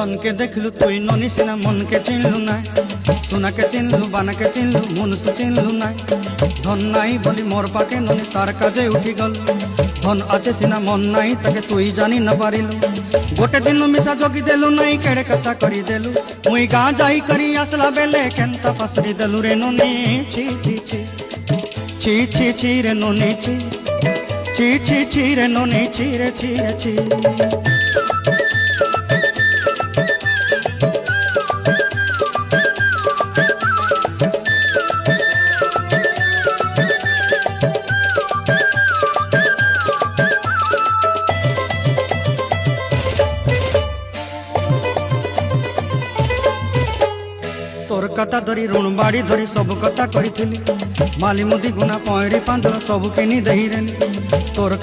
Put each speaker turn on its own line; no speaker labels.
धन के देखलु तुई ननी सिना मन के चिन्हलु ना सोना के चिन्हलु बाना के चिन्हलु मुनुष चिन्हलु ना धन नाई बोली मोर पाके ननी तार काजे उठी गल धन आचे सिना मन नाई ताके तुई जानी न पारिलु गोटे दिन मिसा जोगी देलु नाई केड़े कथा करी देलु मुई गाँ जाई करी आसला बेले केंता पसरी देलु रे ननी छी छी छी छी छी छी रे ननी छी छी छी छी रे ननी छी रे छी रे छी तोर कथा धरी ऋण बाड़ी धरी सब कथा कही माली मुदी गुना पईरी पांद सब किनी दही रे तोर